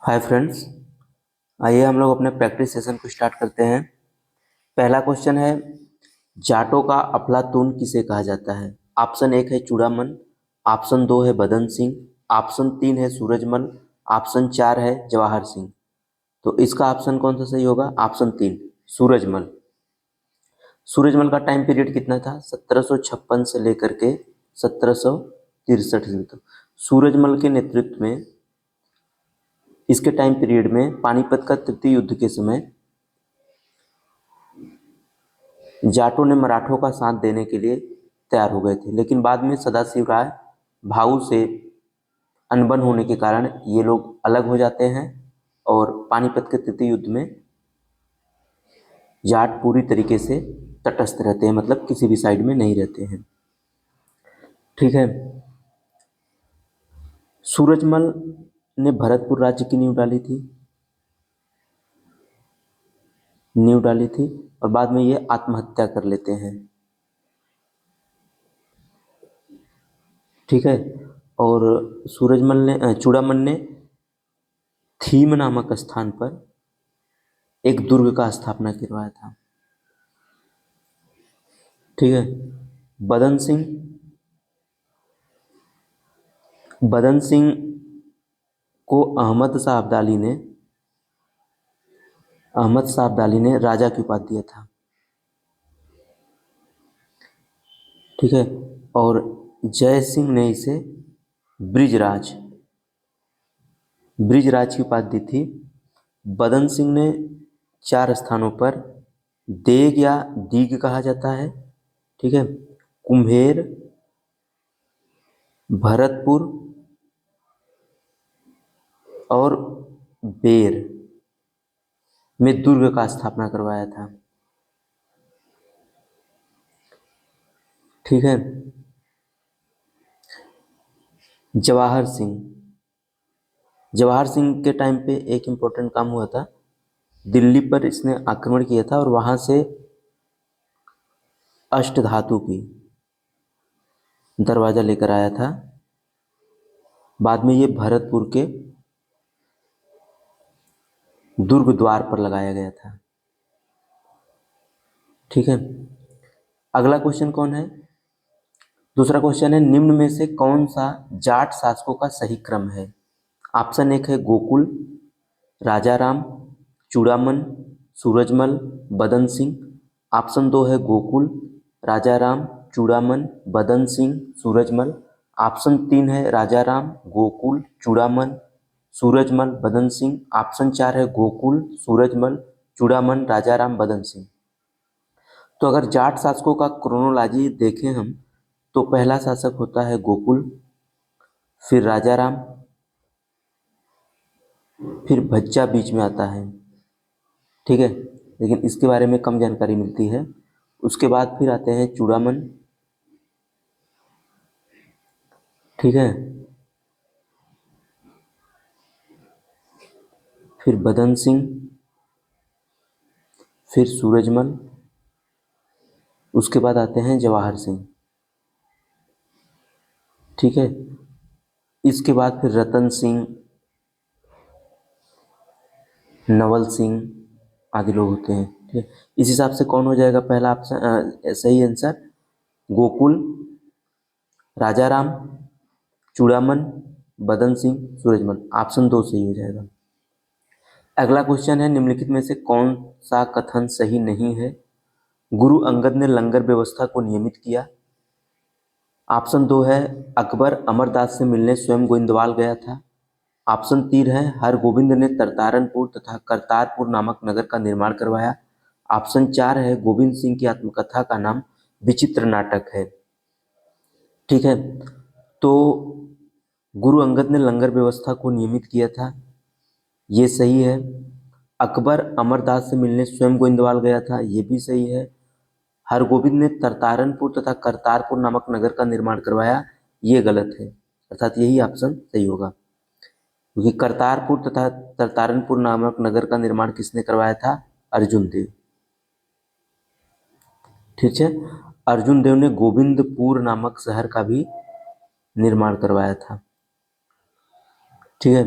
Hi friends, आइए हम लोग अपने प्रैक्टिस सेशन को स्टार्ट करते हैं। पहला क्वेश्चन है, जाटों का अफलातून किसे कहा जाता है? ऑप्शन 1 है चूड़ामन, ऑप्शन 2 है बदन सिंह, ऑप्शन 3 है सूरजमल, ऑप्शन 4 है जवाहर सिंह। तो इसका ऑप्शन कौन सा सही होगा? ऑप्शन 3 सूरजमल। सूरजमल का टाइम पीरियड कितना था? 1756 से लेकर के 1763 तक। सूरजमल के नेतृत्व में इसके टाइम पीरियड में पानीपत का तृतीय युद्ध के समय जाटों ने मराठों का साथ देने के लिए तैयार हो गए थे, लेकिन बाद में सदाशिव राय भाऊ से अनबन होने के कारण ये लोग अलग हो जाते हैं और पानीपत के तृतीय युद्ध में जाट पूरी तरीके से तटस्थ रहते हैं, मतलब किसी भी साइड में नहीं रहते हैं। ठीक है। सूरजमल ने भरतपुर राज्य की नींव डाली थी और बाद में ये आत्महत्या कर लेते हैं। ठीक है। और चूड़ामन ने थीम नामक स्थान पर एक दुर्ग का स्थापना करवाया था। ठीक है। बदन सिंह बदन सिंह को अहमद शाह अब्दाली ने राजा की उपाधि दिया था। ठीक है। और जय सिंह ने इसे ब्रिजराज ब्रिजराज की उपाधि दी थी। बदन सिंह ने 4 स्थानों पर देग या दीग कहा जाता है। ठीक है। कुम्हेर, भरतपुर और बेर में दुर्ग का स्थापना करवाया था। ठीक है। जवाहर सिंह के टाइम पे एक इम्पोर्टेंट काम हुआ था। दिल्ली पर इसने आक्रमण किया था और वहां से अष्टधातु की दरवाजा लेकर आया था। बाद में ये भरतपुर के दुर्ग द्वार पर लगाया गया था। ठीक है। अगला क्वेश्चन कौन है? दूसरा क्वेश्चन है, निम्न में से कौन सा जाट शासकों का सही क्रम है? ऑप्शन 1 है गोकुल, राजाराम, चूड़ामन, सूरजमल, बदन सिंह। ऑप्शन 2 है गोकुल, राजाराम, चूड़ामन, बदन सिंह, सूरजमल। ऑप्शन 3 है राजाराम, गोकुल, चूड़ामन, सूरजमल, बदन सिंह। ऑप्शन 4 है गोकुल, सूरजमल, चूड़ामन, राजाराम, बदन सिंह। तो अगर जाट शासकों का क्रोनोलॉजी देखें हम, तो पहला शासक होता है गोकुल, फिर राजाराम, फिर भज्जा बीच में आता है। ठीक है। लेकिन इसके बारे में कम जानकारी मिलती है। उसके बाद फिर आते हैं चूड़ामन। ठीक है। फिर बदन सिंह, फिर सूरजमल, उसके बाद आते हैं जवाहर सिंह। ठीक है। इसके बाद फिर रतन सिंह, नवल सिंह आदि लोग होते हैं। ठीक है। इस हिसाब से कौन हो जाएगा पहला ऑप्शन सही आंसर? गोकुल, राजाराम, चूड़ामन, बदन सिंह, सूरजमल। ऑप्शन 2 सही हो जाएगा। अगला क्वेश्चन है, निम्नलिखित में से कौन सा कथन सही नहीं है? गुरु अंगद ने लंगर व्यवस्था को नियमित किया। ऑप्शन 2 है अकबर अमरदास से मिलने स्वयं गोविंदवाल गया था। ऑप्शन 3 है हरगोविंद ने तरतारनपुर तथा करतारपुर नामक नगर का निर्माण करवाया। ऑप्शन 4 है गोविंद सिंह की आत्मकथा का नाम विचित्र नाटक है। ठीक है। तो गुरु अंगद ने लंगर व्यवस्था को नियमित किया था, ये सही है। अकबर अमरदास से मिलने स्वयं गोविंदवाल गया था, ये भी सही है। हरगोविंद ने तरतारनपुर तथा करतारपुर नामक नगर का निर्माण करवाया, ये गलत है। अर्थात यही ऑप्शन सही होगा, क्योंकि करतारपुर तथा तरतारनपुर नामक नगर का निर्माण किसने करवाया था? अर्जुन देव। ठीक है। अर्जुन देव ने गोविंदपुर नामक शहर का भी निर्माण करवाया था। ठीक है।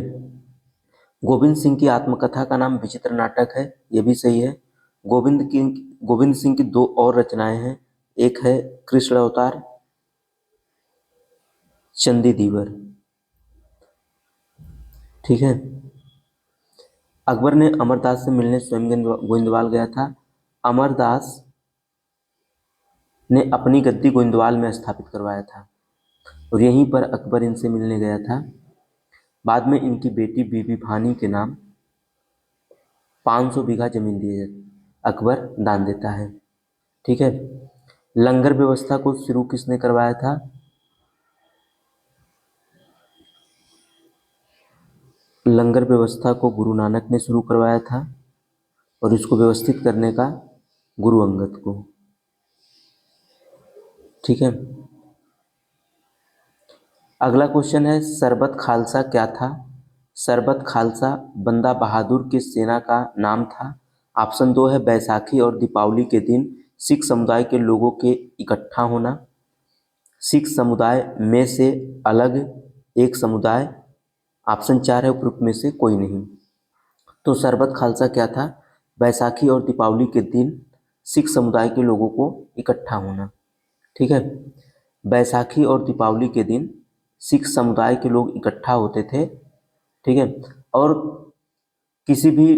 गोविंद सिंह की आत्मकथा का नाम विचित्र नाटक है, ये भी सही है। गोविंद सिंह की दो और रचनाएं हैं, एक है कृष्ण अवतार, चंदी दीवर। ठीक है। अकबर ने अमरदास से मिलने स्वयं गोविंदवाल गया था। अमरदास ने अपनी गद्दी गोविंदवाल में स्थापित करवाया था और यहीं पर अकबर इनसे मिलने गया था। बाद में इनकी बेटी बीबी भानी के नाम 500 बीघा जमीन दिए अकबर दान देता है। ठीक है। लंगर व्यवस्था को शुरू किसने करवाया था? लंगर व्यवस्था को गुरु नानक ने शुरू करवाया था और इसको व्यवस्थित करने का गुरु अंगद को। ठीक है। अगला क्वेश्चन है, सरबत खालसा क्या था? सरबत खालसा बंदा बहादुर की सेना का नाम था। ऑप्शन 2 है बैसाखी और दीपावली के दिन सिख समुदाय के लोगों के इकट्ठा होना, सिख समुदाय में से अलग एक समुदाय, ऑप्शन 4 है उपरोक्त में से कोई नहीं। तो सरबत खालसा क्या था? बैसाखी और दीपावली के दिन सिख समुदाय के लोगों को इकट्ठा होना। ठीक है। बैसाखी और दीपावली के दिन सिख समुदाय के लोग इकट्ठा होते थे। ठीक है। और किसी भी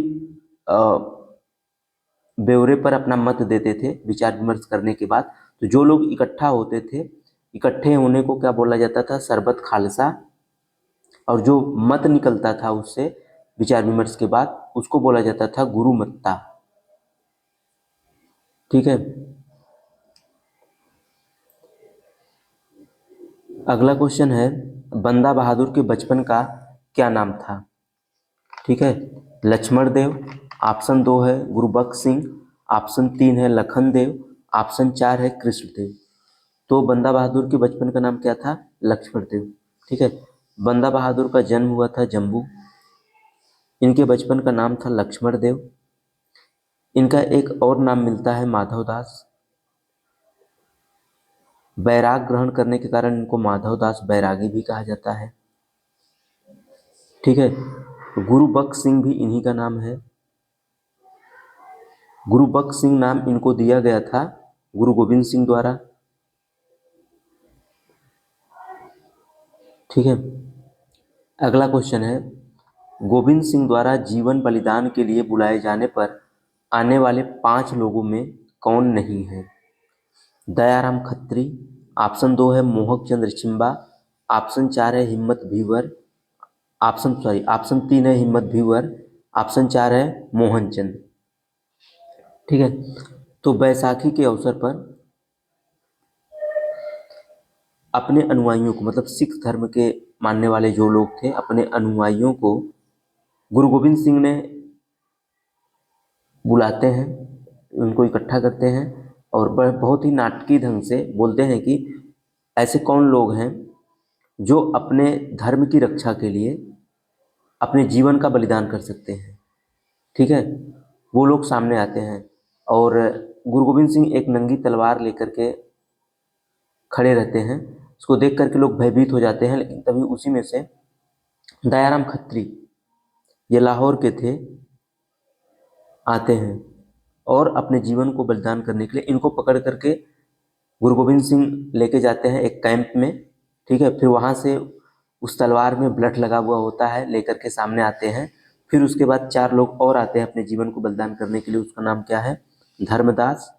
ब्यौरे पर अपना मत देते थे विचार विमर्श करने के बाद। तो जो लोग इकट्ठा होते थे, इकट्ठे होने को क्या बोला जाता था? सरबत खालसा। और जो मत निकलता था उससे विचार विमर्श के बाद, उसको बोला जाता था गुरु मत्ता। ठीक है। अगला क्वेश्चन है, बंदा बहादुर के बचपन का क्या नाम था? ठीक है। लक्ष्मण देव, ऑप्शन 2 है गुरुबख्श सिंह, ऑप्शन 3 है लखन देव, ऑप्शन 4 है कृष्णदेव। तो बंदा बहादुर के बचपन का नाम क्या था? लक्ष्मण देव। ठीक है। बंदा बहादुर का जन्म हुआ था जम्मू। इनके बचपन का नाम था लक्ष्मण देव। इनका एक और नाम मिलता है माधव दास। बैराग ग्रहण करने के कारण इनको माधव दास बैरागी भी कहा जाता है। ठीक है। गुरुबख्श सिंह भी इन्हीं का नाम है। गुरुबख्श सिंह नाम इनको दिया गया था गुरु गोविंद सिंह द्वारा। ठीक है। अगला क्वेश्चन है, गोविंद सिंह द्वारा जीवन बलिदान के लिए बुलाए जाने पर आने वाले 5 लोगों में कौन नहीं है? दयाराम खत्री, ऑप्शन 2 है मोहक चंद्र छिंबा, ऑप्शन 4 है हिम्मत भीवर, ऑप्शन 3 है हिम्मत भीवर, ऑप्शन 4 है मोहनचंद। ठीक है। तो बैसाखी के अवसर पर अपने अनुयायियों को, मतलब सिख धर्म के मानने वाले जो लोग थे, अपने अनुयायियों को गुरु गोविंद सिंह ने बुलाते हैं, उनको इकट्ठा करते हैं और बहुत ही नाटकीय ढंग से बोलते हैं कि ऐसे कौन लोग हैं जो अपने धर्म की रक्षा के लिए अपने जीवन का बलिदान कर सकते हैं। ठीक है। वो लोग सामने आते हैं और गुरु गोविंद सिंह एक नंगी तलवार लेकर के खड़े रहते हैं। उसको देख करके लोग भयभीत हो जाते हैं, लेकिन तभी उसी में से दयाराम खत्री, ये लाहौर के थे, आते हैं और अपने जीवन को बलिदान करने के लिए इनको पकड़ करके गुरु गोविंद सिंह लेके जाते हैं एक कैंप में। ठीक है। फिर वहाँ से उस तलवार में ब्लड लगा हुआ होता है, लेकर के सामने आते हैं। फिर उसके बाद 4 लोग और आते हैं अपने जीवन को बलिदान करने के लिए। उसका नाम क्या है? धर्मदास,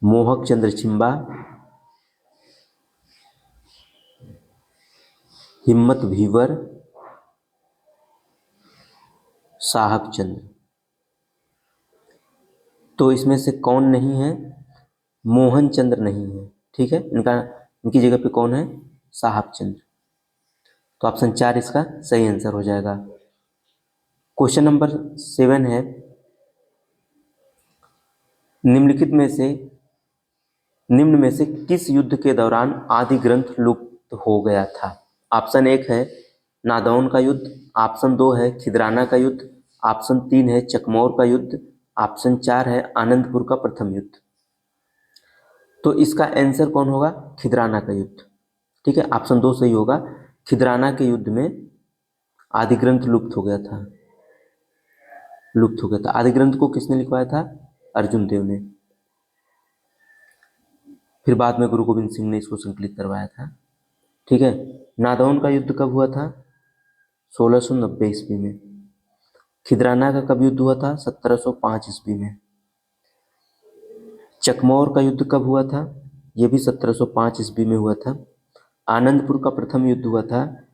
मोहक चंद्र छिंबा, हिम्मत भीवर, साहब चंद्र। तो इसमें से कौन नहीं है? मोहन चंद्र नहीं है। ठीक है। इनकी जगह पे कौन है? साहब चंद्र। तो ऑप्शन 4 इसका सही आंसर हो जाएगा। क्वेश्चन नंबर 7 है, निम्न में से किस युद्ध के दौरान आदि ग्रंथ लुप्त हो गया था? ऑप्शन 1 है नादौन का युद्ध, ऑप्शन 2 है खिदराना का युद्ध, ऑप्शन 3 है चकमौर का युद्ध, ऑप्शन 4 है आनंदपुर का प्रथम युद्ध। तो इसका आंसर कौन होगा? खिदराना का युद्ध। ठीक है। ऑप्शन 2 सही होगा। खिदराना के युद्ध में आदि ग्रंथ लुप्त हो गया था, लुप्त हो गया था। आदि ग्रंथ को किसने लिखवाया था? अर्जुन देव ने। फिर बाद में गुरु गोविंद सिंह ने इसको संकलित करवाया था। ठीक है। नादौन का युद्ध कब हुआ था? 1690 ईस्वी में। खिदराना का कब युद्ध हुआ था? 1705 ईस्वी में। चकमौर का युद्ध कब हुआ था? यह भी 1705 ईस्वी में हुआ था। आनंदपुर का प्रथम युद्ध हुआ था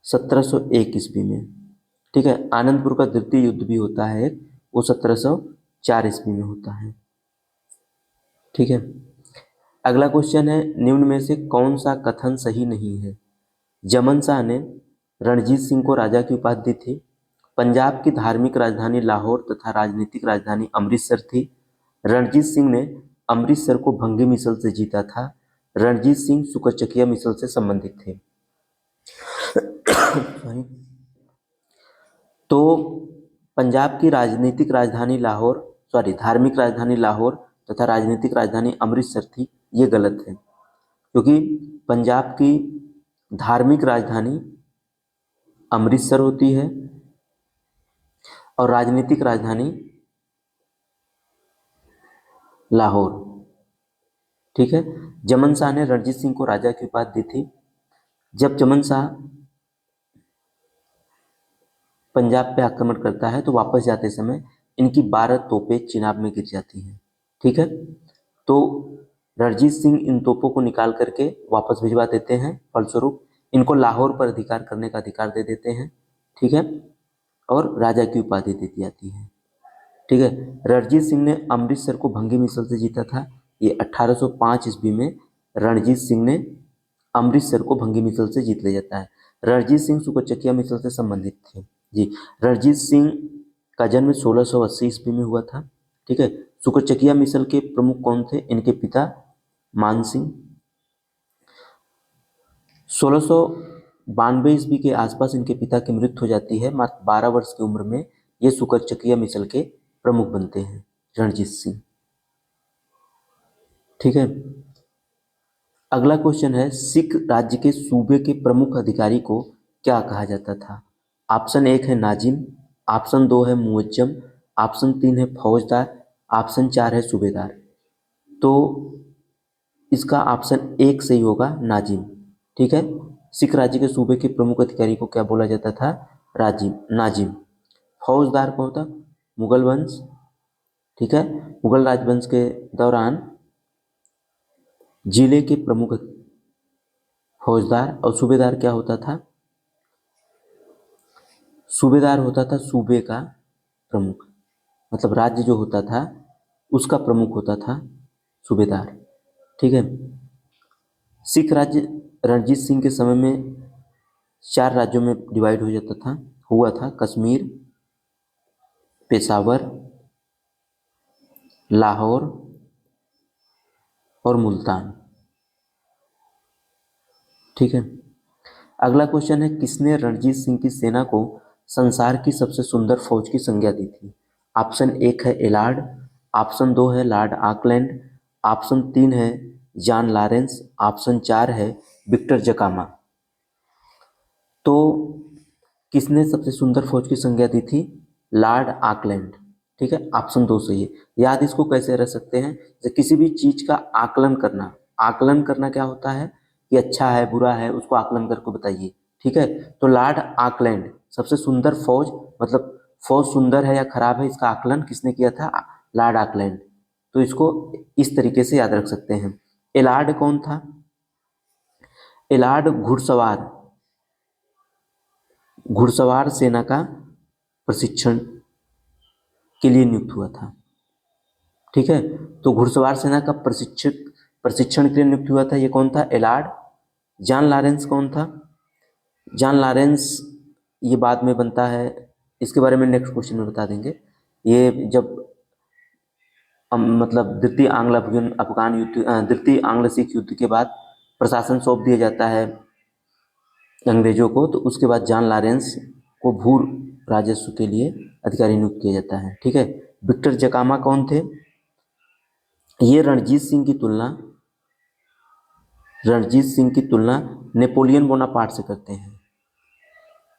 1701 ईस्वी में। ठीक है। आनंदपुर का द्वितीय युद्ध भी होता है एक, वो 1704 ईस्वी में होता है। ठीक है। अगला क्वेश्चन है, निम्न में से कौन सा कथन सही नहीं है? जमन शाह ने रणजीत सिंह को राजा की उपाधि दी थी। पंजाब की धार्मिक राजधानी लाहौर तथा राजनीतिक राजधानी अमृतसर थी। रणजीत सिंह ने अमृतसर को भंगी मिसल से जीता था। रणजीत सिंह सुकरचकिया मिसल से संबंधित थे। तो पंजाब की राजनीतिक राजधानी लाहौर, धार्मिक राजधानी लाहौर तथा राजनीतिक राजधानी अमृतसर थी, ये गलत है, क्योंकि पंजाब की धार्मिक राजधानी अमृतसर होती है और राजनीतिक राजधानी लाहौर। ठीक है। जमन शाह ने रणजीत सिंह को राजा की उपाधि दी थी। जब जमन शाह पंजाब पे आक्रमण करता है तो वापस जाते समय इनकी 12 तोपें चिनाब में गिर जाती हैं। ठीक है। तो रणजीत सिंह इन तोपों को निकाल करके वापस भिजवा देते हैं, फलस्वरूप इनको लाहौर पर अधिकार करने का अधिकार दे देते हैं। ठीक है। और राजा की उपाधि दे दी जाती है। ठीक है। रणजीत सिंह ने अमृतसर को भंगी मिसल से जीता था। ये 1805 ईस्वी में रणजीत सिंह ने अमृतसर को भंगी मिसल से जीत ले जाता है। रणजीत सिंह सुकरचकिया मिसल से संबंधित थे जी। रणजीत सिंह का जन्म 1680 ईस्वी में हुआ था। ठीक है। सुकरचकिया मिसल के प्रमुख कौन थे? इनके पिता मान सिंह। 1692 ईस्वी के आसपास इनके पिता की मृत्यु हो जाती है। मात्र 12 वर्ष की उम्र में ये सुकरचकिया मिसल के प्रमुख बनते हैं रणजीत सिंह। ठीक है। अगला क्वेश्चन है, सिख राज्य के सूबे के प्रमुख अधिकारी को क्या कहा जाता था? ऑप्शन 1 है नाजिम, ऑप्शन 2 है मुअज्जम, ऑप्शन 3 है फौजदार, ऑप्शन 4 है सूबेदार। तो इसका ऑप्शन 1 सही होगा, नाजिम। ठीक है। सिख राज्य के सूबे के प्रमुख अधिकारी को क्या बोला जाता था? नाजिम। फौजदार कौन था? मुगल वंश। ठीक है। मुगल राजवंश के दौरान जिले के प्रमुख फौजदार। और सूबेदार क्या होता था? सूबेदार होता था सूबे का प्रमुख, मतलब राज्य जो होता था उसका प्रमुख होता था सूबेदार। ठीक है। सिख राज्य रणजीत सिंह के समय में 4 राज्यों में डिवाइड हो जाता था, हुआ था। कश्मीर, पेशावर, लाहौर और मुल्तान। ठीक है। अगला क्वेश्चन है, किसने रणजीत सिंह की सेना को संसार की सबसे सुंदर फौज की संज्ञा दी थी? ऑप्शन 1 है एलार्ड, ऑप्शन 2 है लॉर्ड आकलैंड, ऑप्शन 3 है जॉन लॉरेंस, ऑप्शन 4 है विक्टर जकामा। तो किसने सबसे सुंदर फौज की संज्ञा दी थी? Lord Auckland. ठीक है। ऑप्शन 2 सही है। याद इसको कैसे रख सकते हैं? जैसे किसी भी चीज का आकलन करना, आकलन करना क्या होता है कि अच्छा है बुरा है, उसको आकलन करके बताइए। ठीक है। तो लॉर्ड आकलैंड सबसे सुंदर फौज, मतलब फौज सुंदर है या खराब है, इसका आकलन किसने किया था? Lord Auckland. तो इसको इस तरीके से याद रख सकते हैं। एलार्ड कौन था? एलार्ड घुड़सवार सेना का प्रशिक्षण के लिए नियुक्त हुआ था। ठीक है। तो घुड़सवार सेना का प्रशिक्षण के लिए नियुक्त हुआ था। ये कौन था? एलार्ड। जॉन लॉरेंस कौन था? जॉन लॉरेंस ये बाद में बनता है, इसके बारे में नेक्स्ट क्वेश्चन में बता देंगे। ये जब मतलब द्वितीय आंग्ल सिख युद्ध के बाद प्रशासन सौंप दिया जाता है अंग्रेजों को, तो उसके बाद जॉन लॉरेंस को भू राजस्व के लिए अधिकारी नियुक्त किया जाता है। ठीक है। विक्टर जकामा कौन थे? ये रणजीत सिंह की तुलना नेपोलियन बोनापार्ट से करते हैं।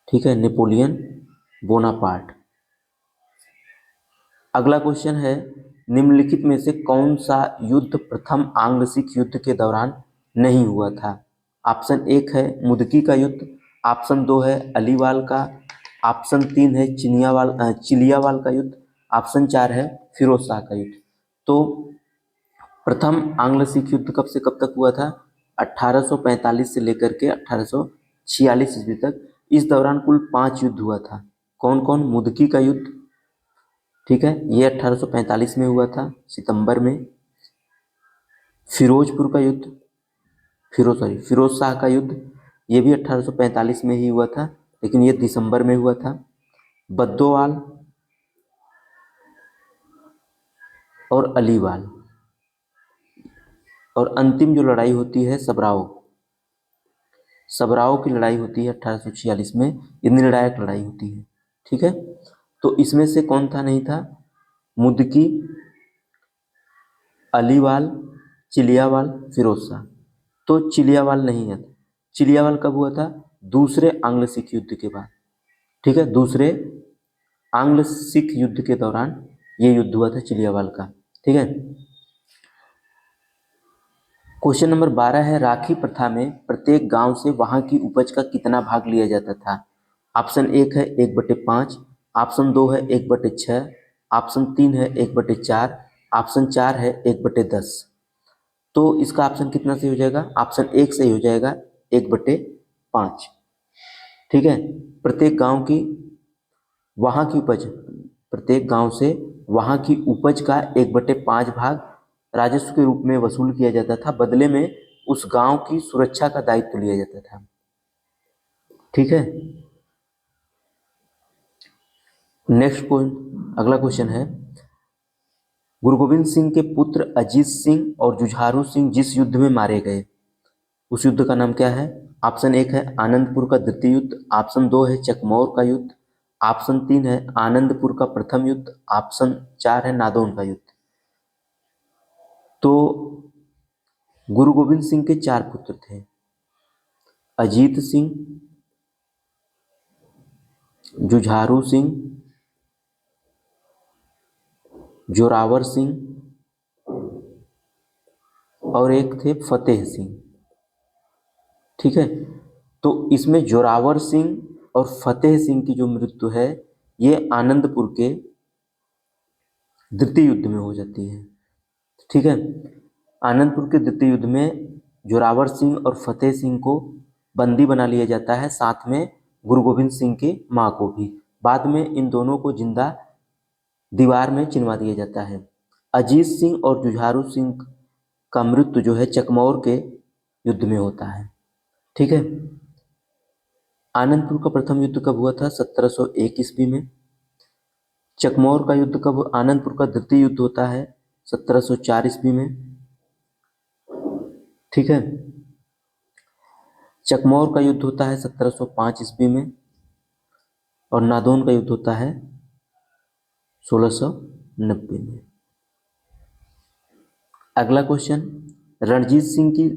ठीक है, नेपोलियन बोनापार्ट। अगला क्वेश्चन है, निम्नलिखित में से कौन सा युद्ध प्रथम आंग्ल सिख युद्ध के दौरान नहीं हुआ था? ऑप्शन 1 है मुदकी का युद्ध, ऑप्शन 2 है अलीवाल का, ऑप्शन 3 है चिलियावाल का युद्ध, ऑप्शन 4 है फिरोज शाह का युद्ध। तो प्रथम आंग्ल सिख युद्ध कब से कब तक हुआ था? 1845 से लेकर के 1846 ईस्वी तक। इस दौरान कुल 5 युद्ध हुआ था। कौन कौन? मुदकी का युद्ध, ठीक है, ये 1845 में हुआ था सितंबर में। फिरोजपुर का युद्ध, फिरोज शाह का युद्ध, ये भी 1845 में ही हुआ था, लेकिन ये दिसंबर में हुआ था। बद्दोवाल और अलीवाल, और अंतिम जो लड़ाई होती है सबराओ की लड़ाई होती है 1846 में। ये निर्णायक लड़ाई होती है, ठीक है। तो इसमें से कौन था नहीं था? मुदकी, अलीवाल, चिलियावाल, फिरोज शाह। तो चिलियावाल नहीं है। चिलियावाल कब हुआ था? दूसरे आंग्ल सिख युद्ध के बाद, ठीक है, दूसरे आंग्ल सिख युद्ध के दौरान ये युद्ध हुआ था चिलियावाल का, ठीक है। क्वेश्चन नंबर 12 है, राखी प्रथा में प्रत्येक गांव से वहां की उपज का कितना भाग लिया जाता था? ऑप्शन 1 है 1/5, ऑप्शन 2 है 1/6, ऑप्शन 3 है 1/4, ऑप्शन 4 है 1/10। तो इसका ऑप्शन कितना सही हो जाएगा? ऑप्शन 1 सही हो जाएगा, 1/5, ठीक है। प्रत्येक गांव की वहां की उपज, प्रत्येक गांव से वहां की उपज का 1/5 भाग राजस्व के रूप में वसूल किया जाता था। बदले में उस गांव की सुरक्षा का दायित्व लिया जाता था, ठीक है। अगला क्वेश्चन है, गुरु गोविंद सिंह के पुत्र अजीत सिंह और जुझारू सिंह जिस युद्ध में मारे गए, उस युद्ध का नाम क्या है? ऑप्शन 1 है आनंदपुर का द्वितीय युद्ध, ऑप्शन 2 है चकमौर का युद्ध, ऑप्शन 3 है आनंदपुर का प्रथम युद्ध, ऑप्शन 4 है नादौन का युद्ध। तो गुरु गोविंद सिंह के 4 पुत्र थे, अजीत सिंह, जुझारू सिंह, जोरावर सिंह और एक थे फतेह सिंह, ठीक है। तो इसमें जोरावर सिंह और फतेह सिंह की जो मृत्यु है ये आनंदपुर के द्वितीय युद्ध में हो जाती है, ठीक है। आनंदपुर के द्वितीय युद्ध में जोरावर सिंह और फतेह सिंह को बंदी बना लिया जाता है, साथ में गुरु गोविंद सिंह की मां को भी। बाद में इन दोनों को जिंदा दीवार में चिनवा दिया जाता है। अजीत सिंह और जुझारू सिंह का मृत्यु जो है चकमौर के युद्ध में होता है, ठीक है। आनंदपुर का प्रथम युद्ध कब हुआ था? 1701 ईस्वी में। चकमौर का युद्ध कब? आनंदपुर का द्वितीय युद्ध होता है 1704 ईस्वी में, ठीक है। चकमौर का युद्ध होता है 1705 ईस्वी में और नादौन का युद्ध होता है 1690 में। अगला क्वेश्चन, रणजीत सिंह की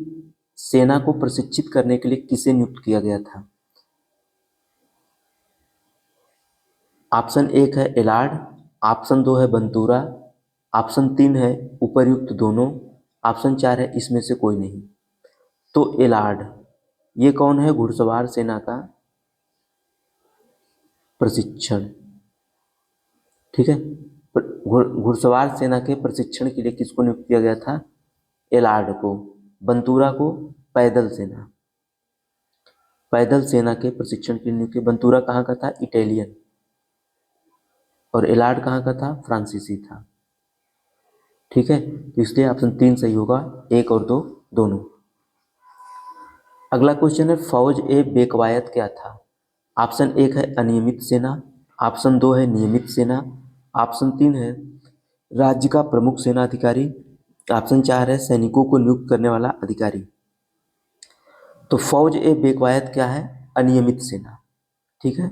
सेना को प्रशिक्षित करने के लिए किसे नियुक्त किया गया था? ऑप्शन 1 है एलार्ड, ऑप्शन 2 है बंतूरा, ऑप्शन 3 है उपर्युक्त दोनों, ऑप्शन 4 है इसमें से कोई नहीं। तो एलार्ड ये कौन है? घुड़सवार सेना का प्रशिक्षण, ठीक है। घुड़सवार सेना के प्रशिक्षण के लिए किसको नियुक्त किया गया था? एलार्ड को। बंतूरा को पैदल सेना के प्रशिक्षण के लिए नियुक्त किया। बंतूरा कहाँ का था? इटालियन। और एलार्ड कहाँ का था? फ्रांसीसी था, ठीक है। तो इसलिए ऑप्शन 3 सही होगा, 1 और 2 दोनों। अगला क्वेश्चन है, फौज ए बेकवायत क्या था? ऑप्शन 1 है अनियमित सेना, ऑप्शन 2 है नियमित सेना, ऑप्शन 3 है राज्य का प्रमुख सेना अधिकारी, ऑप्शन 4 है सैनिकों को नियुक्त करने वाला अधिकारी। तो फौज ए बेकवायत क्या है? अनियमित सेना, ठीक है।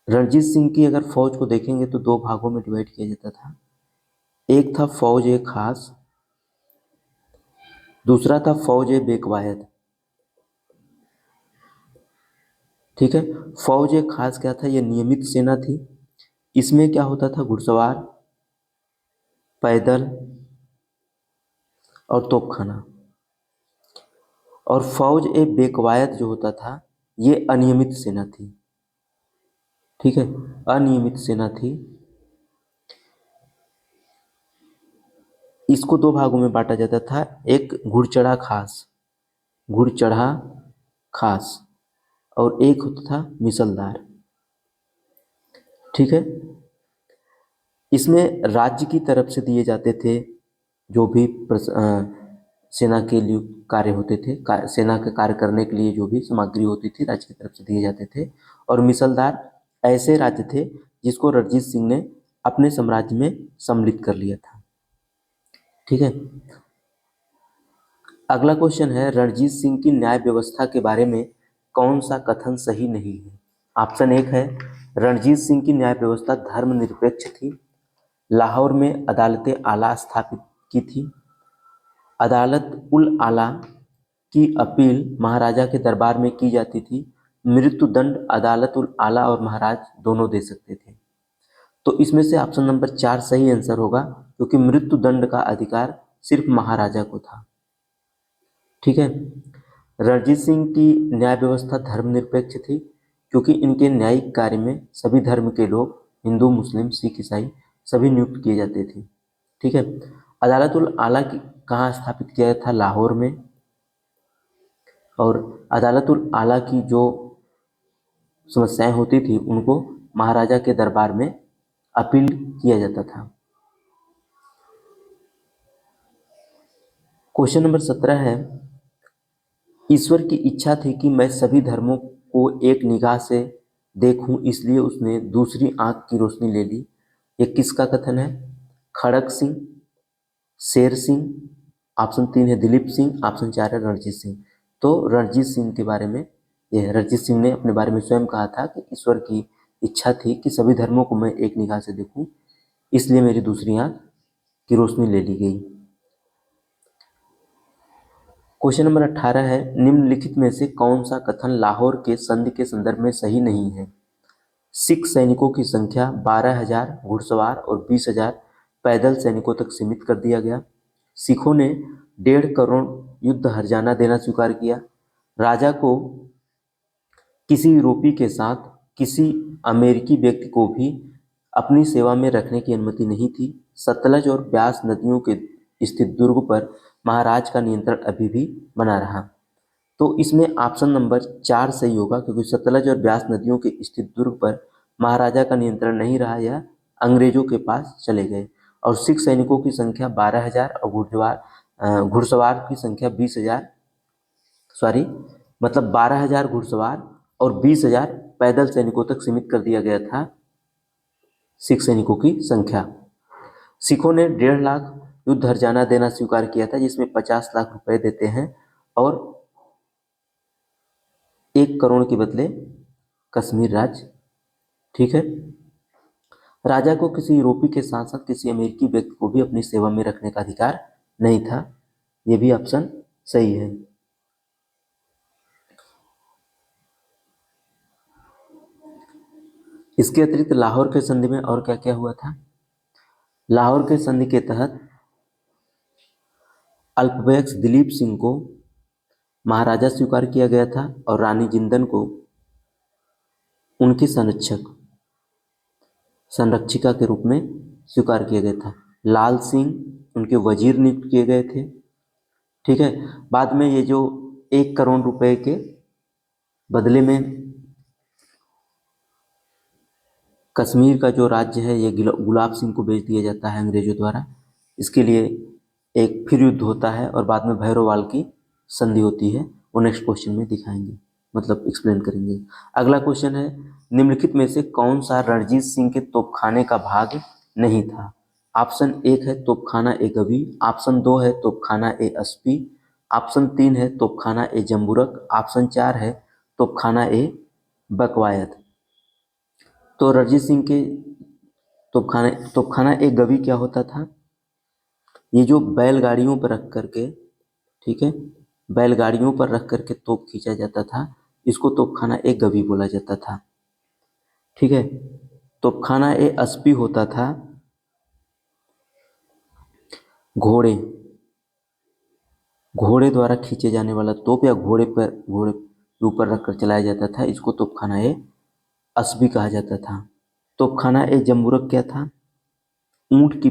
रणजीत सिंह की अगर फौज को देखेंगे तो 2 भागों में डिवाइड किया जाता था। एक था फौज ए खास, दूसरा था फौज ए बेकवायत। ठीक है। फौज एक खास क्या था, ये नियमित सेना थी। इसमें क्या होता था, घुड़सवार, पैदल और तोपखाना। और फौज ए बेकवायत जो होता था, ये अनियमित सेना थी। ठीक है, अनियमित सेना थी। इसको दो भागों में बांटा जाता था, एक घुड़चढ़ा खास, घुड़चढ़ा खास, और एक होता था मिसलदार। ठीक है। इसमें राज्य की तरफ से दिए जाते थे जो भी सेना के लिए कार्य होते थे, सेना के कार्य करने के लिए जो भी सामग्री होती थी राज्य की तरफ से दिए जाते थे। और मिसलदार ऐसे राज्य थे जिसको रणजीत सिंह ने अपने साम्राज्य में सम्मिलित कर लिया था। ठीक है। अगला क्वेश्चन है, रणजीत सिंह की न्याय व्यवस्था के बारे में कौन सा कथन सही नहीं है। ऑप्शन एक है, रणजीत सिंह की न्याय व्यवस्था धर्मनिरपेक्ष थी। लाहौर में अदालत आला स्थापित की थी। अदालत उल आला की अपील महाराजा के दरबार में की जाती थी। मृत्युदंड अदालत उल आला और महाराज दोनों दे सकते थे। तो इसमें से ऑप्शन नंबर 4 सही आंसर होगा, क्योंकि मृत्युदंड का अधिकार सिर्फ महाराजा को था। ठीक है। रणजीत सिंह की न्याय व्यवस्था धर्मनिरपेक्ष थी, क्योंकि इनके न्यायिक कार्य में सभी धर्म के लोग, हिंदू, मुस्लिम, सिख, ईसाई, सभी नियुक्त किए जाते थे। ठीक है। अदालतुल आला की कहाँ स्थापित किया गया था, लाहौर में। और अदालतुल आला की जो समस्याएं होती थी उनको महाराजा के दरबार में अपील किया जाता था। क्वेश्चन नंबर 17 है, ईश्वर की इच्छा थी कि मैं सभी धर्मों को एक निगाह से देखूं, इसलिए उसने दूसरी आंख की रोशनी ले ली। ये किसका कथन है? खड़क सिंह, शेर सिंह, ऑप्शन 3 है दिलीप सिंह, ऑप्शन 4 है रणजीत सिंह। तो रणजीत सिंह के बारे में यह रणजीत सिंह ने अपने बारे में स्वयं कहा था कि ईश्वर की इच्छा थी कि सभी धर्मों को मैं एक निगाह से देखूं, इसलिए मेरी दूसरी आंख की रोशनी ले ली गई। क्वेश्चन नंबर 18 है, निम्नलिखित में से कौन सा कथन लाहौर के संधि के संदर्भ में सही नहीं है? सिख सैनिकों की संख्या 12,000 घुड़सवार और 20,000 पैदल सैनिकों तक सीमित कर दिया गया। सिखों ने 1.5 करोड़ युद्ध हर्जाना देना स्वीकार किया। राजा को किसी यूरोपी के साथ किसी अमेरिकी व्यक्ति को भी अपनी सेवा में रखने की अनुमति नहीं थी। सतलज और ब्यास नदियों के स्थित दुर्ग पर महाराज का नियंत्रण अभी भी बना रहा। तो इसमें ऑप्शन नंबर 4 सही होगा, क्योंकि सतलज और ब्यास नदियों के स्थित दुर्ग पर महाराजा का नियंत्रण नहीं रहा, या अंग्रेजों के पास चले गए। और सिख सैनिकों की संख्या 12,000 और घुड़सवार की संख्या 20,000, सॉरी, मतलब 12,000 घुड़सवार और 20,000 पैदल सैनिकों तक सीमित कर दिया गया था सिख सैनिकों की संख्या। सिखों ने 1.5 लाख युद्ध हर्जाना देना स्वीकार किया था, जिसमें 50 लाख रुपए देते हैं और 1 करोड़ के बदले कश्मीर राज्य। ठीक है। राजा को किसी यूरोपी के साथ साथ किसी अमेरिकी व्यक्ति को भी अपनी सेवा में रखने का अधिकार नहीं था। यह भी ऑप्शन सही है। इसके अतिरिक्त लाहौर के संधि में और क्या क्या हुआ था? लाहौर के संधि के तहत अल्पवयस्क दिलीप सिंह को महाराजा स्वीकार किया गया था और रानी जिंदन को उनकी संरक्षिका के रूप में स्वीकार किया गया था। लाल सिंह उनके वजीर नियुक्त किए गए थे। ठीक है। बाद में ये जो 1 करोड़ रुपए के बदले में कश्मीर का जो राज्य है ये गुलाब सिंह को बेच दिया जाता है अंग्रेजों द्वारा। इसके लिए एक फिर युद्ध होता है और बाद में भैरोवाल की संधि होती है। वो नेक्स्ट क्वेश्चन में दिखाएंगे, मतलब एक्सप्लेन करेंगे। अगला क्वेश्चन है, निम्नलिखित में से कौन सा रणजीत सिंह के तोपखाने का भाग नहीं था? ऑप्शन 1 है तोपखाना ए गवी, ऑप्शन 2 है तोपखाना ए एसपी, ऑप्शन 3 है तोपखाना ए जम्बूरक, ऑप्शन 4 है तोपखाना ए बकवायत। तो रणजीत सिंह के तोपखाना ए गवी क्या होता था? ये जो बैलगाड़ियों पर रख करके, ठीक है, बैलगाड़ियों पर रख करके तोप खींचा जाता था, इसको तोपखाना ए गवी बोला जाता था। ठीक है, तोपखाना ए अस्पी होता था घोड़े घोड़े द्वारा खींचे जाने वाला तोप, या घोड़े के ऊपर रखकर चलाया जाता था, इसको तोपखाना ए अस्बी कहा जाता था। तोपखाना ए जम्बुरक क्या था? ऊंट की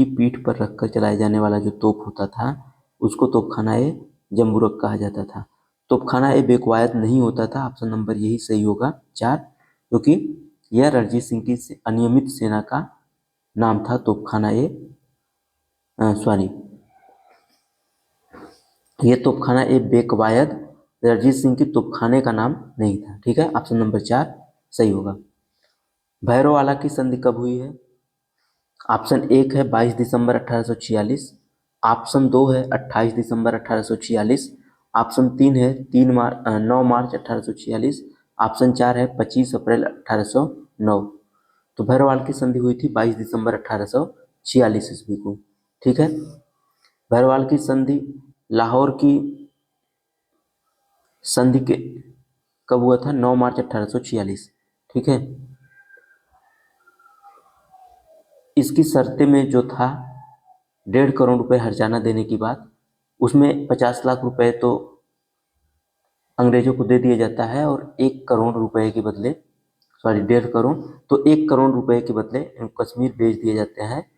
पीठ पर रखकर चलाए जाने वाला जो तोप होता था उसको तोपखाना ए जम्बुरक कहा जाता था। तोपखाना ए बेकवायद नहीं होता था, ऑप्शन नंबर यही सही होगा 4, क्योंकि यह रणजीत सिंह की अनियमित सेना का नाम था। तोपखाना ए सॉरी, ये तोपखाना ए बेकवायद रणजीत सिंह की तोपखाने का नाम नहीं था। ठीक है, ऑप्शन नंबर 4 सही होगा। भैरोवाला की संधि कब हुई है? ऑप्शन 1 है 22 दिसंबर 1846, ऑप्शन 2 है 28 दिसंबर 1846, ऑप्शन 3 है 9 मार्च 1846, ऑप्शन 4 है 25 अप्रैल 1809। तो भैरोवाल की संधि हुई थी 22 दिसंबर 1846 ईस्वी को। ठीक है, भैरोवाल की संधि लाहौर की संधि के कब हुआ था? 9 मार्च 1846। ठीक है, इसकी शर्तें में जो था 1.5 करोड़ रुपए हर्जाना देने की बात, उसमें 50 लाख रुपए तो अंग्रेजों को दे दिया जाता है और 1 करोड़ रुपए के बदले, सॉरी 1.5 करोड़, तो 1 करोड़ रुपए के बदले कश्मीर भेज दिए जाते हैं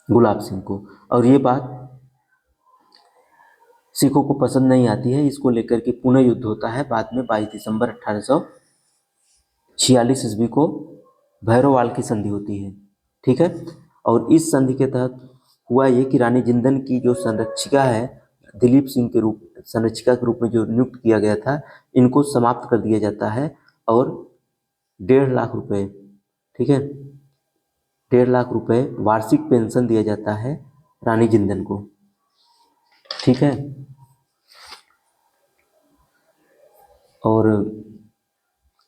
गुलाब सिंह को। और ये बात सिखों को पसंद नहीं आती है, इसको लेकर के पुनः युद्ध होता है बाद में 22 दिसंबर 1846 ईस्वी को भैरोवाल की संधि होती है। ठीक है, और इस संधि के तहत हुआ ये कि रानी जिंदन की जो संरक्षिका है, दिलीप सिंह के रूप संरक्षिका के रूप में जो नियुक्त किया गया था, इनको समाप्त कर दिया जाता है और 1.5 लाख रुपए, ठीक है, 1.5 लाख रुपए वार्षिक पेंशन दिया जाता है रानी जिंदन को। ठीक है, और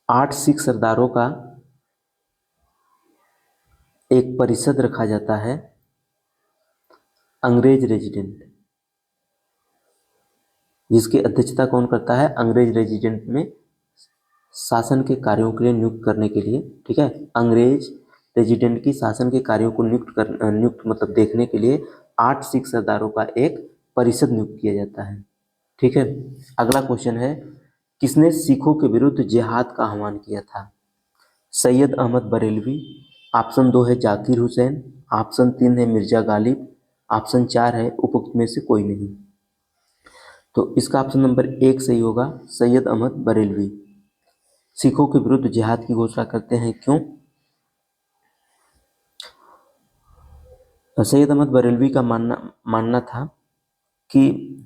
8 सिख सरदारों का एक परिषद रखा जाता है अंग्रेज रेजिडेंट, जिसकी अध्यक्षता कौन करता है? अंग्रेज रेजिडेंट में शासन के कार्यों के लिए नियुक्त करने के लिए। ठीक है, अंग्रेज रेजिडेंट की शासन के कार्यों को नियुक्त मतलब देखने के लिए 8 सिख सरदारों का एक परिषद नियुक्त किया जाता है। ठीक है, अगला क्वेश्चन है, किसने सिखों के विरुद्ध जिहाद का आह्वान किया था? सैयद अहमद बरेलवी, ऑप्शन 2 है जाकिर हुसैन, ऑप्शन 3 है मिर्जा गालिब, ऑप्शन 4 है उपरोक्त में से कोई नहीं। तो इसका ऑप्शन नंबर 1 सही होगा, सैयद अहमद बरेलवी सिखों के विरुद्ध जिहाद की घोषणा करते हैं। क्यों? सैयद अहमद बरेलवी का मानना था कि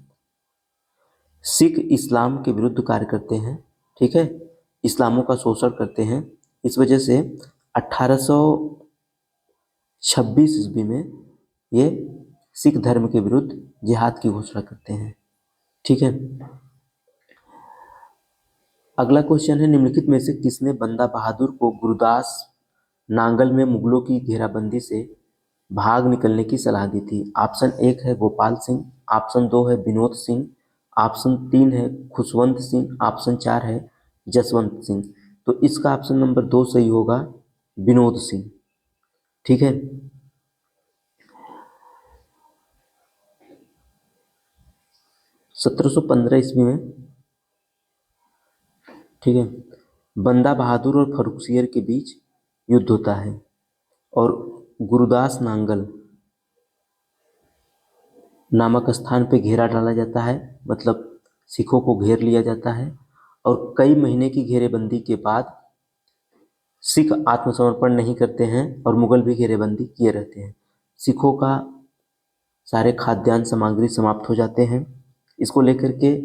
सिख इस्लाम के विरुद्ध कार्य करते हैं। ठीक है, इस्लामों का शोषण करते हैं, इस वजह से 1826 ईस्वी में ये सिख धर्म के विरुद्ध जिहाद की घोषणा करते हैं। ठीक है, अगला क्वेश्चन है, निम्नलिखित में से किसने बंदा बहादुर को गुरदास नांगल में मुगलों की घेराबंदी से भाग निकलने की सलाह दी थी? ऑप्शन 1 है गोपाल सिंह, ऑप्शन 2 है विनोद सिंह, ऑप्शन 3 है खुशवंत सिंह, ऑप्शन 4 है जसवंत सिंह। तो इसका ऑप्शन नंबर 2 सही होगा, विनोद सिंह। ठीक है, 1715 ईस्वी में, ठीक है, बंदा बहादुर और फर्रुखसियर के बीच युद्ध होता है और गुरदास नांगल नामक स्थान पे घेरा डाला जाता है, मतलब सिखों को घेर लिया जाता है और कई महीने की घेरेबंदी के बाद सिख आत्मसमर्पण नहीं करते हैं और मुगल भी घेरेबंदी किए रहते हैं। सिखों का सारे खाद्यान्न सामग्री समाप्त हो जाते हैं। इसको लेकर के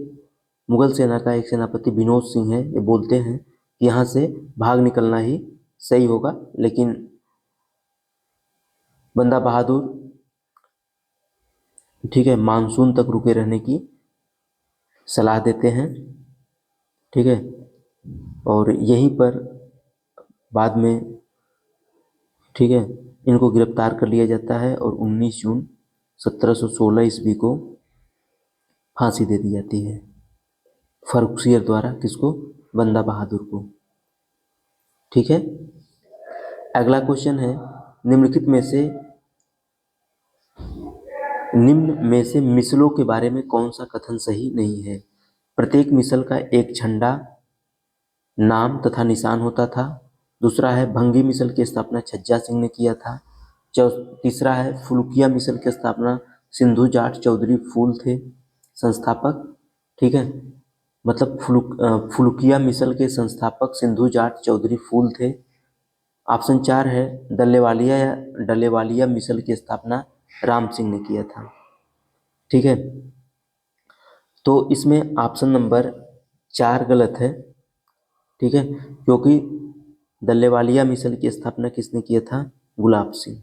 मुगल सेना का एक सेनापति विनोद सिंह है, ये बोलते हैं कि यहाँ से भाग निकलना ही सही होगा, लेकिन बंदा बहादुर, ठीक है, मानसून तक रुके रहने की सलाह देते हैं। ठीक है, और यहीं पर बाद में, ठीक है, इनको गिरफ्तार कर लिया जाता है और 19 जून 1716 ईस्वी को फांसी दे दी जाती है फर्रुखसियर द्वारा। किसको? बंदा बहादुर को। ठीक है। अगला क्वेश्चन है, निम्नलिखित में से निम्न में से मिसलों के बारे में कौन सा कथन सही नहीं है? प्रत्येक मिसल का एक झंडा, नाम तथा निशान होता था। दूसरा है भंगी मिसल की स्थापना छज्जा सिंह ने किया था। तीसरा है फुलकिया मिसल की स्थापना सिंधु जाट चौधरी फूल थे संस्थापक। ठीक है, मतलब फुलकिया मिसल के संस्थापक सिंधु जाट चौधरी फूल थे। ऑप्शन 4 है दल्लेवालिया या डल्लेवालिया मिसल की स्थापना राम सिंह ने किया था। ठीक है, तो इसमें ऑप्शन नंबर 4 गलत है। ठीक है, क्योंकि दल्लेवालिया मिसल की स्थापना किसने किया था? गुलाब सिंह।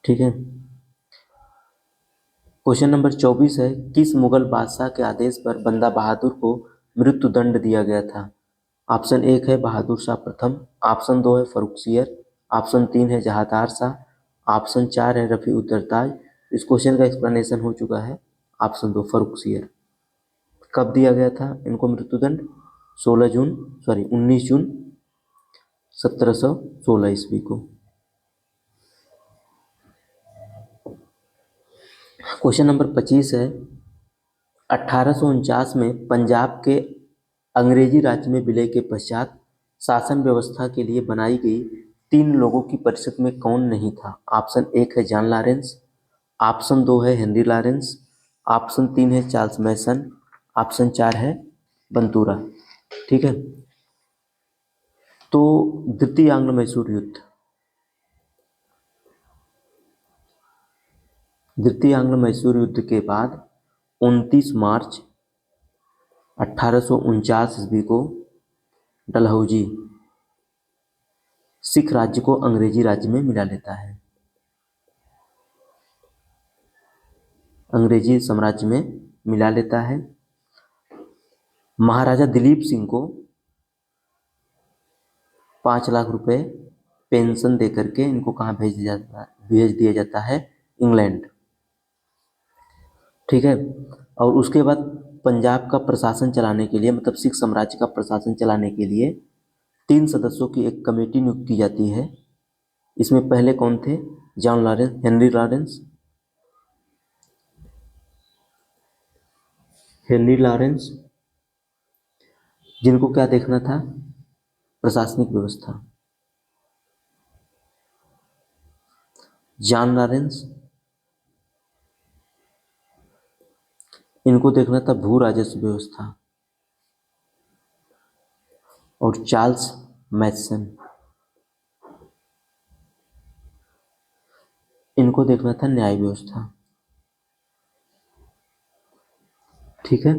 ठीक है, क्वेश्चन नंबर 24 है, किस मुगल बादशाह के आदेश पर बंदा बहादुर को मृत्यु दंड दिया गया था? ऑप्शन 1 है बहादुर शाह प्रथम, ऑप्शन 2 है फर्रुखसियर, ऑप्शन 3 है जहांदार शाह, ऑप्शन 4 है रफी उद्दरताज। इस क्वेश्चन का एक्सप्लेनेशन हो चुका है। ऑप्शन 2 फर्रुखसियर। कब दिया गया था इनको मृत्युदंड? 19 जून 1716 ईस्वी को। क्वेश्चन नंबर 25 है, 1849 में पंजाब के अंग्रेजी राज्य में विलय के पश्चात शासन व्यवस्था के लिए बनाई गई 3 लोगों की परिषद में कौन नहीं था? ऑप्शन 1 है जॉन लॉरेंस, ऑप्शन 2 है हेनरी लॉरेंस, ऑप्शन 3 है चार्ल्स मैसन, ऑप्शन 4 है बंतूरा। ठीक है, तो द्वितीय आंग्ल मैसूर युद्ध, द्वितीय आंग्ल मैसूर युद्ध के बाद 29 मार्च 1849 ईस्वी को डलहौजी सिख राज्य को अंग्रेजी राज्य में मिला लेता है, अंग्रेजी साम्राज्य में मिला लेता है। महाराजा दिलीप सिंह को 5 लाख रुपए पेंशन दे करके इनको कहाँ भेज दिया जाता है? इंग्लैंड। ठीक है, और उसके बाद पंजाब का प्रशासन चलाने के लिए, मतलब सिख साम्राज्य का प्रशासन चलाने के लिए 3 सदस्यों की एक कमेटी नियुक्त की जाती है। इसमें पहले कौन थे? जॉन लॉरेंस, हेनरी लॉरेंस, जिनको क्या देखना था? प्रशासनिक व्यवस्था। जॉन लॉरेंस, इनको देखना था भू राजस्व व्यवस्था। और चार्ल्स मैसन, इनको देखना था न्याय व्यवस्था। ठीक है,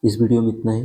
इस वीडियो में इतना ही।